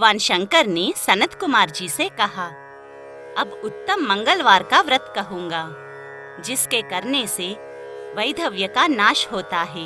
भगवान शंकर ने सनत कुमार जी से कहा, अब उत्तम मंगलवार का व्रत कहूंगा, जिसके करने से वैधव्य का नाश होता है।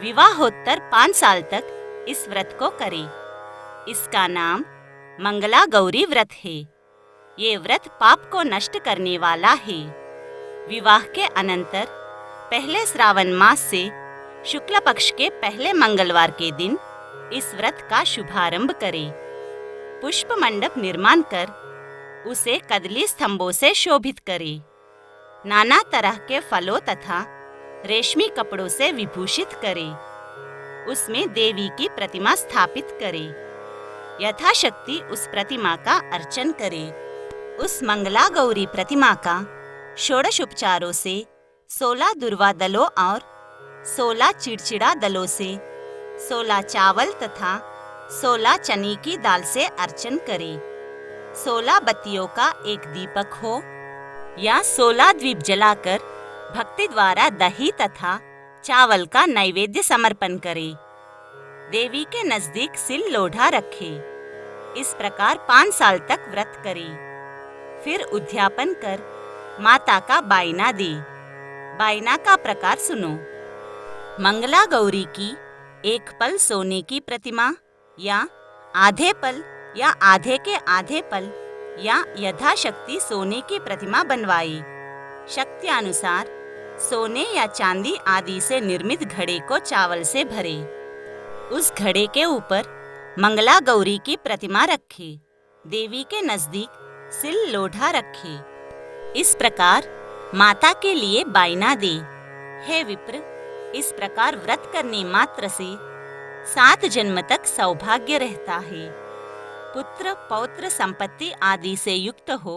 विवाहोत्तर 5 साल तक इस व्रत को करें। इसका नाम मंगला गौरी व्रत है। ये व्रत पाप को नष्ट करने वाला है। विवाह के अनंतर पहले श्रावण मास से शुक्ल पक्ष के पहले मंगलवार के दिन इस व्रत का शुभारंभ करें। पुष्प मंडप निर्माण कर उसे कदली स्तंभों से शोभित करें। नाना तरह के फलों तथा रेशमी कपड़ों से विभूषित करें। उसमें देवी की प्रतिमा स्थापित करें। यथाशक्ति उस प्रतिमा का अर्चन करें। उस मंगला गौरी प्रतिमा का षोडश उपचारों से 16 दुर्वा दलों और 16 चिड़चिड़ा दलों से 16 चावल तथा 16 चने की दाल से अर्चन करें। 16 बत्तियों का एक दीपक हो या 16 द्वीप जलाकर भक्ति द्वारा दही तथा चावल का नैवेद्य समर्पण करें। देवी के नजदीक सिल लोढ़ा रखें। इस प्रकार 5 साल तक व्रत करें। फिर उद्यापन कर माता का बायना दे। बायना का प्रकार सुनो। मंगला गौरी की 1 पल सोने की प्रतिमा या आधे पल या आधे के आधे पल या यथाशक्ति सोने की प्रतिमा बनवाई। शक्ति अनुसार सोने या चांदी आदि से निर्मित घड़े को चावल से भरे। उस घड़े के ऊपर मंगला गौरी की प्रतिमा रखे। देवी के नजदीक सिल लोढ़ा रखे। इस प्रकार माता के लिए बायना दे। हे विप्र, इस प्रकार व्रत करने मात्र से 7 जन्म तक सौभाग्य रहता है। पुत्र पौत्र संपत्ति आदि से युक्त हो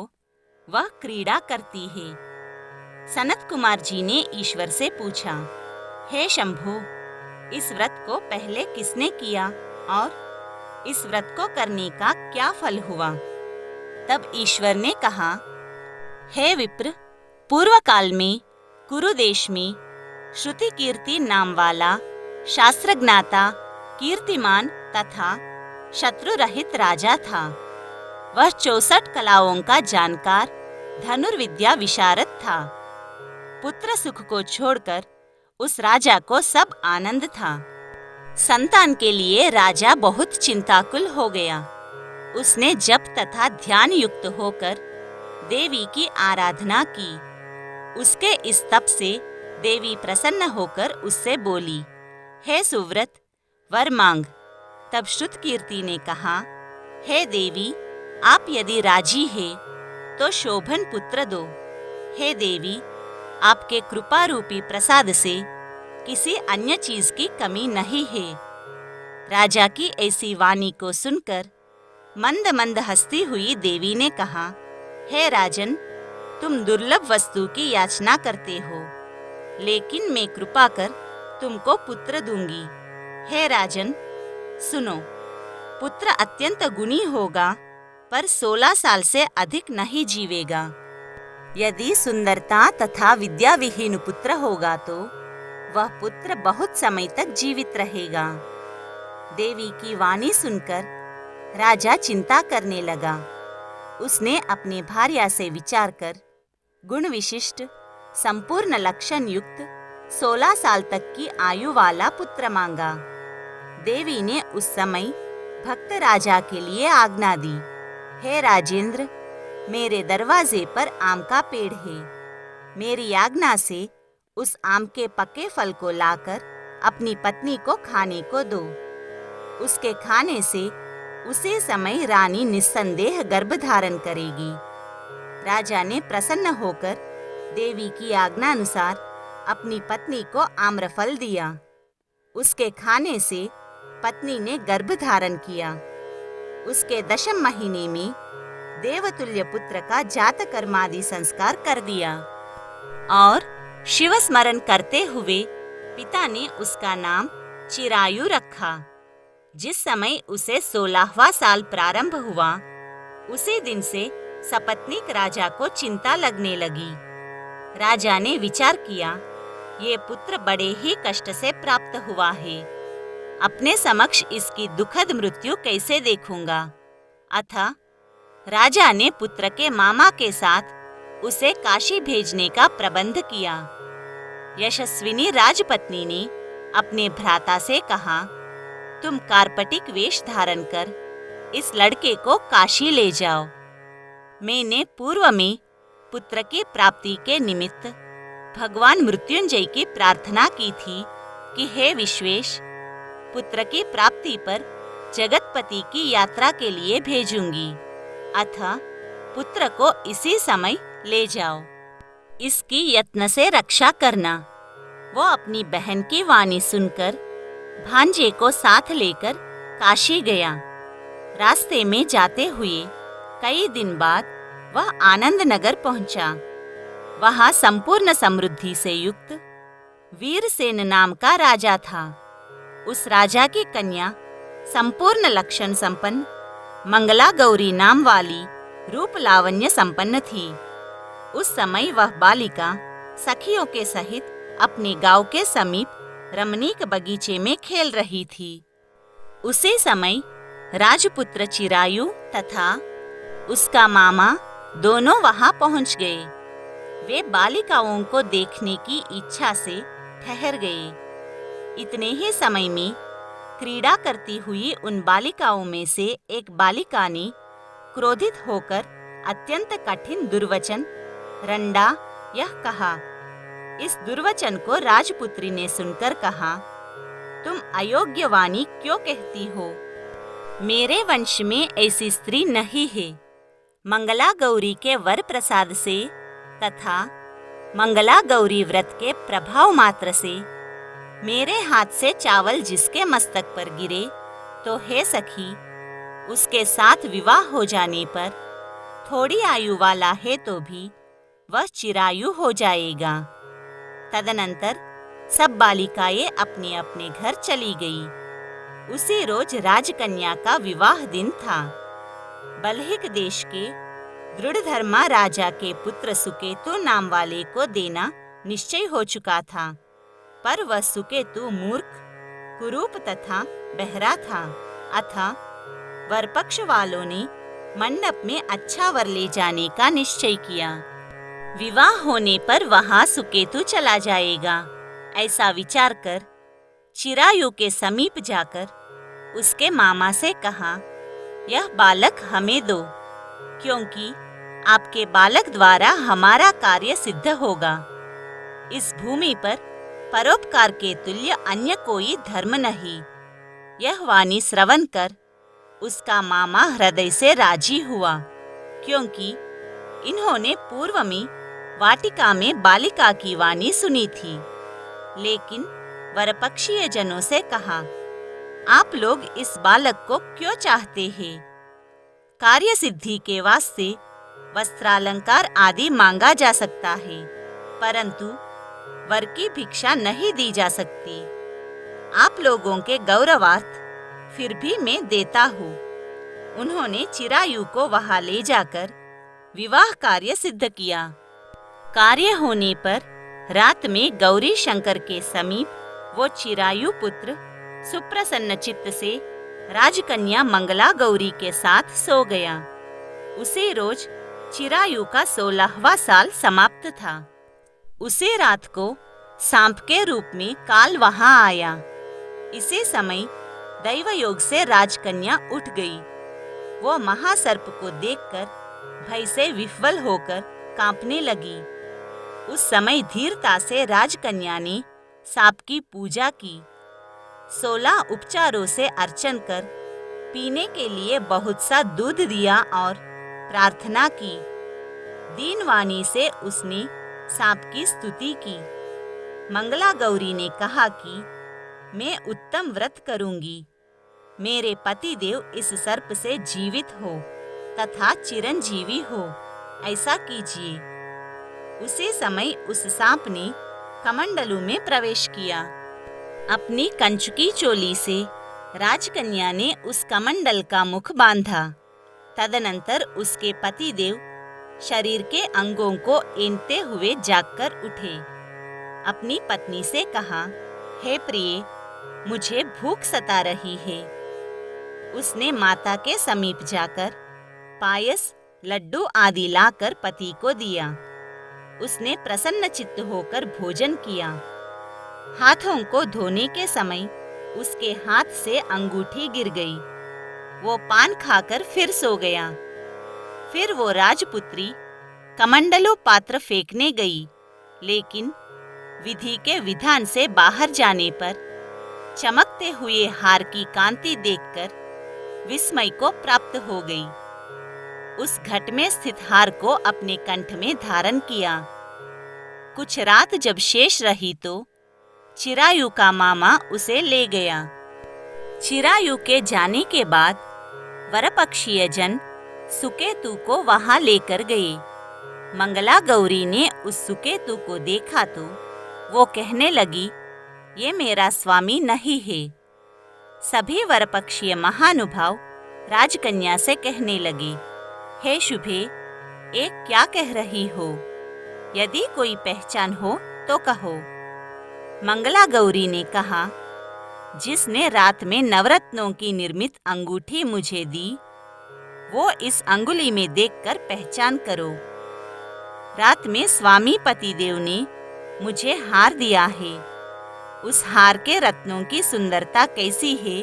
वह क्रीड़ा करती है। सनत कुमार जी ने ईश्वर से पूछा, हे शंभो, इस व्रत को पहले किसने किया और इस व्रत को करने का क्या फल हुआ? तब ईश्वर ने कहा, हे विप्र, पूर्व काल में कुरु देश में श्रुति कीर्ति नाम वाला शास्त्रज्ञाता, कीर्तिमान तथा शत्रु रहित राजा था। वह 64 कलाओं का जानकार, धनुर्विद्या विशारद था। पुत्र सुख को छोड़कर उस राजा को सब आनंद था। संतान के लिए राजा बहुत चिंताकुल हो गया। उसने जप तथा ध्यान युक्त होकर देवी की आराधना की। उसके इस तप से देवी प्रसन्न होकर उससे बोली, हे सुव्रत, वर मांग। तब श्रुत कीर्ति ने कहा, हे देवी, आप यदि राजी है तो शोभन पुत्र दो। हे देवी, आपके कृपा रूपी प्रसाद से किसी अन्य चीज की कमी नहीं है। राजा की ऐसी वाणी को सुनकर मंद मंद हंसती हुई देवी ने कहा, हे राजन, तुम दुर्लभ वस्तु की याचना करते हो, लेकिन मैं कृपा कर तुमको पुत्र दूंगी। हे राजन, सुनो, पुत्र अत्यंत गुणी होगा पर 16 साल से अधिक नहीं जीवेगा। यदि सुंदरता तथा विद्या विहीन पुत्र होगा तो वह पुत्र बहुत समय तक जीवित रहेगा। देवी की वाणी सुनकर राजा चिंता करने लगा। उसने अपने भार्या से विचार कर गुण विशिष्ट, संपूर्ण लक्षण युक्त 16 साल तक की आयु वाला पुत्र मांगा। देवी ने उस समय भक्त राजा के लिए आज्ञा दी, हे राजेंद्र, मेरे दरवाजे पर आम का पेड़ है। मेरी आज्ञा से उस आम के पके फल को लाकर अपनी पत्नी को खाने को दो। उसके खाने से उसी समय रानी निस्संदेह गर्भ धारण करेगी। राजा ने प्रसन्न होकर देवी की आज्ञा अनुसार अपनी पत्नी को आम्रफल दिया। उसके खाने से पत्नी ने गर्भ धारण किया। उसके 10वें महीने में देवतुल्य पुत्र का जात कर्मादि संस्कार कर दिया और शिव स्मरण करते हुए पिता ने उसका नाम चिरायु रखा। जिस समय उसे 16वां साल प्रारंभ हुआ, उसी दिन से सपत्नीक राजा को चिंता लगने लगी। राजा ने विचार किया, ये पुत्र बड़े ही कष्ट से प्राप्त हुआ है। अपने समक्ष इसकी दुखद मृत्यु कैसे देखूंगा। अतः राजा ने पुत्र के मामा के साथ उसे काशी भेजने का प्रबंध किया। यशस्विनी राजपत्नी ने अपने भ्राता से कहा, तुम कार्पटिक वेश धारण कर इस लड़के को काशी ले जाओ। मैंने पूर्व में पुत्र की प्राप्ति के निमित्त भगवान मृत्युंजय की प्रार्थना की थी कि हे विश्वेश, पुत्र की प्राप्ति पर जगतपति की यात्रा के लिए भेजूंगी। अतः पुत्र को इसी समय ले जाओ। इसकी यत्न से रक्षा करना। वो अपनी बहन की वाणी सुनकर भांजे को साथ लेकर काशी गया। रास्ते में जाते हुए कई दिन बाद वह आनंद नगर पहुंचा। वहां संपूर्ण समृद्धि से युक्त वीरसेन नाम का राजा था। उस राजा की कन्या संपूर्ण लक्षण संपन्न मंगला गौरी नाम वाली रूप लावण्य संपन्न थी। उस समय वह बालिका सखियों के सहित अपने गांव के समीप रमणीक बगीचे में खेल रही थी। उसी समय राजपुत्र चिरायु तथा उसका मामा दोनों वहां पहुंच गए। वे बालिकाओं को देखने की इच्छा से ठहर गए। इतने ही समय में क्रीड़ा करती हुई उन बालिकाओं में से एक बालिका ने क्रोधित होकर अत्यंत कठिन दुर्वचन रंडा यह कहा। इस दुर्वचन को राजपुत्री ने सुनकर कहा, तुम अयोग्य वाणी क्यों कहती हो? मेरे वंश में ऐसी स्त्री नहीं है। मंगला गौरी के वर प्रसाद से तथा मंगला गौरी व्रत के प्रभाव मात्र से मेरे हाथ से चावल जिसके मस्तक पर गिरे, तो हे सखी, उसके साथ विवाह हो जाने पर थोड़ी आयु वाला है तो भी वह चिरायु हो जाएगा। तदनंतर सब बालिकाएं अपने अपने घर चली गई। उसी रोज राजकन्या का विवाह दिन था। बल्हिक देश के दृढ़धर्मा राजा के पुत्र सुकेतु नाम वाले को देना निश्चय हो चुका था, पर वह सुकेतु मूर्ख, कुरूप तथा बहरा था। अतः वरपक्ष वालों ने मंडप में अच्छा वर ले जाने का निश्चय किया। विवाह होने पर वहां सुकेतु चला जाएगा, ऐसा विचार कर चिरायु के समीप जाकर उसके मामा से कहा, यह बालक हमें दो, क्योंकि आपके बालक द्वारा हमारा कार्य सिद्ध होगा। इस भूमि पर परोपकार के तुल्य अन्य कोई धर्म नहीं। यह वाणी श्रवण कर उसका मामा हृदय से राजी हुआ, क्योंकि इन्होंने पूर्व में वाटिका में बालिका की वाणी सुनी थी। लेकिन वरपक्षीय जनों से कहा, आप लोग इस बालक को क्यों चाहते हैं? कार्य सिद्धि के वास्ते वस्त्रालंकार आदि मांगा जा सकता है, परंतु वर की भिक्षा नहीं दी जा सकती। आप लोगों के गौरवार्थ फिर भी मैं देता हूँ। उन्होंने चिरायु को वहां ले जाकर विवाह कार्य सिद्ध किया। कार्य होने पर रात में गौरी शंकर के समीप वो चिरायु पुत्र सुप्रसन्न चित्त से राजकन्या मंगला गौरी के साथ सो गया। उसी रोज चिरायु का 16वां साल समाप्त था। उसी रात को सांप के रूप में काल वहां आया। इसी समय दैव योग से राजकन्या उठ गई। वो महासर्प को देखकर भय से विह्वल होकर कांपने लगी। उस समय धीरता से राजकन्या ने सांप की पूजा की। 16 उपचारों से अर्चन कर पीने के लिए बहुत सा दूध दिया और प्रार्थना की। दीनवाणी से उसने सांप की स्तुति की। मंगला गौरी ने कहा कि मैं उत्तम व्रत करूंगी। मेरे पतिदेव इस सर्प से जीवित हो तथा चिरंजीवी हो, ऐसा कीजिए। उसी समय उस सांप ने कमंडलू में प्रवेश किया। अपनी कंचुकी चोली से राजकन्या ने उस कमंडल का मुख बांधा। तदनंतर उसके पतिदेव शरीर के अंगों को ऐंठते हुए जागकर उठे। अपनी पत्नी से कहा, हे प्रिय, मुझे भूख सता रही है। उसने माता के समीप जाकर पायस, लड्डू आदि लाकर पति को दिया। उसने प्रसन्न चित्त होकर भोजन किया। हाथों को धोने के समय उसके हाथ से अंगूठी गिर गई। वो पान खाकर फिर सो गया। फिर वो राजपुत्री कमंडलों पात्र फेंकने गई, लेकिन विधि के विधान से बाहर जाने पर चमकते हुए हार की कांति देखकर विस्मय को प्राप्त हो गई। उस घट में स्थित हार को अपने कंठ में धारण किया। कुछ रात जब शेष रही तो चिरायु का मामा उसे ले गया। चिरायु के जाने के बाद वरपक्षीय जन सुकेतु को वहां लेकर गए। मंगला गौरी ने उस सुकेतु को देखा तो वो कहने लगी, ये मेरा स्वामी नहीं है। सभी वरपक्षीय महानुभाव राजकन्या से कहने लगे, हे शुभे, एक क्या कह रही हो? यदि कोई पहचान हो तो कहो। मंगला गौरी ने कहा, जिसने रात में नवरत्नों की निर्मित अंगूठी मुझे दी, वो इस अंगुली में देखकर पहचान करो। रात में स्वामी पतिदेव ने मुझे हार दिया है। उस हार के रत्नों की सुंदरता कैसी है,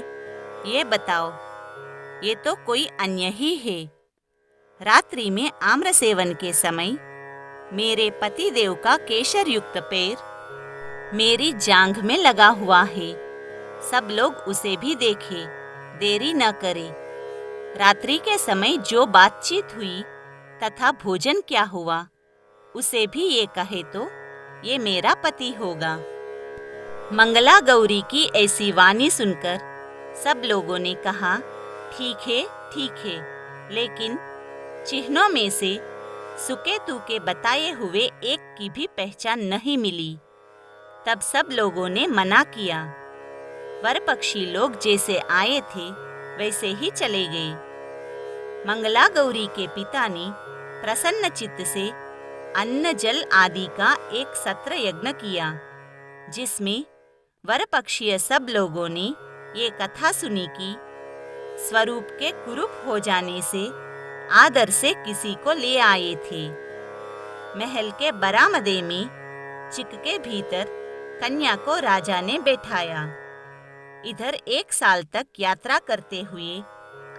ये बताओ। ये तो कोई अन्य ही है। रात्रि में आम्र सेवन के समय मेरे पतिदेव का केशर युक्त पैर मेरी जांघ में लगा हुआ है। सब लोग उसे भी देखे, देरी न करे। रात्रि के समय जो बातचीत हुई तथा भोजन क्या हुआ, उसे भी ये कहे तो ये मेरा पति होगा। मंगला गौरी की ऐसी वाणी सुनकर सब लोगों ने कहा, ठीक है, लेकिन चिन्हों में से सुकेतु के बताए हुए एक की भी पहचान नहीं मिली। तब सब लोगों ने मना किया। वरपक्षी लोग जैसे आए थे वैसे ही चले गए। मंगला गौरी के पिता ने प्रसन्न चित्त से अन्न जल आदि का एक सत्र यज्ञ किया, जिसमें वरपक्षीय सब लोगों ने ये कथा सुनी कि स्वरूप के कुरूप हो जाने से आदर से किसी को ले आए थे। महल के बरामदे में चिक के भीतर कन्या को राजा ने बैठाया। इधर 1 साल तक यात्रा करते हुए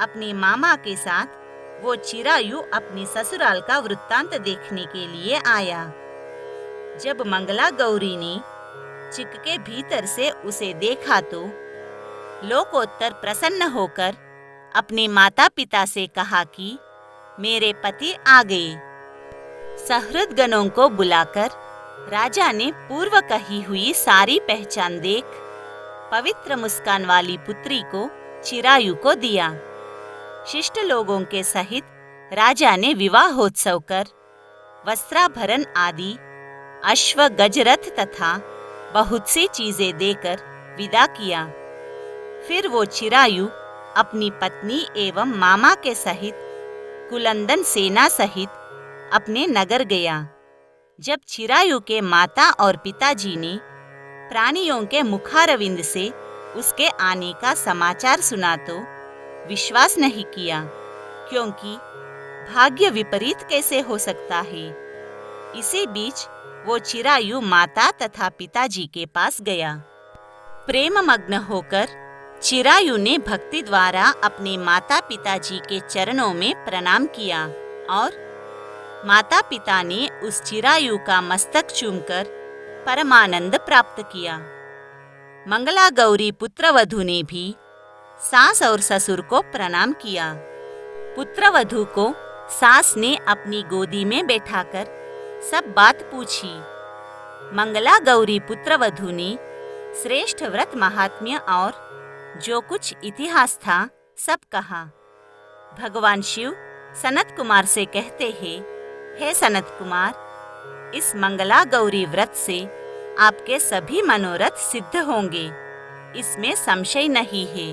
अपने मामा के साथ वो चिरायु अपनी ससुराल का वृत्तांत देखने के लिए आया। जब मंगला गौरी ने चिक के भीतर से उसे देखा तो लोकोत्तर प्रसन्न होकर अपने माता पिता से कहा कि मेरे पति आ गए। सहृदगणों को बुलाकर राजा ने पूर्व कही हुई सारी पहचान देख पवित्र मुस्कान वाली पुत्री को चिरायु को दिया। शिष्ट लोगों के सहित राजा ने विवाहोत्सव कर वस्त्राभरण आदि, अश्व गजरथ तथा बहुत सी चीजें देकर विदा किया। फिर वो चिरायु अपनी पत्नी एवं मामा के सहित कुलंदन सेना सहित अपने नगर गया। जब चिरायु के माता और पिताजी ने प्राणियों के मुखारविंद से उसके आने का समाचार सुना तो विश्वास नहीं किया, क्योंकि भाग्य विपरीत कैसे हो सकता है। इसी बीच वो चिरायु माता तथा पिताजी के पास गया। प्रेम मग्न होकर चिरायु ने भक्ति द्वारा अपने माता पिताजी के चरणों में प्रणाम किया और माता पिता ने उस चिरायु का मस्तक चूमकर परमानंद प्राप्त किया। मंगला गौरी पुत्रवधू ने भी सास और ससुर को प्रणाम किया। पुत्रवधू को सास ने अपनी गोदी में बैठाकर सब बात पूछी। मंगला गौरी पुत्रवधू ने श्रेष्ठ व्रत महात्म्य और जो कुछ इतिहास था सब कहा। भगवान शिव सनत कुमार से कहते हैं, हे सनत कुमार, इस मंगला गौरी व्रत से आपके सभी मनोरथ सिद्ध होंगे, इसमें संशय नहीं है।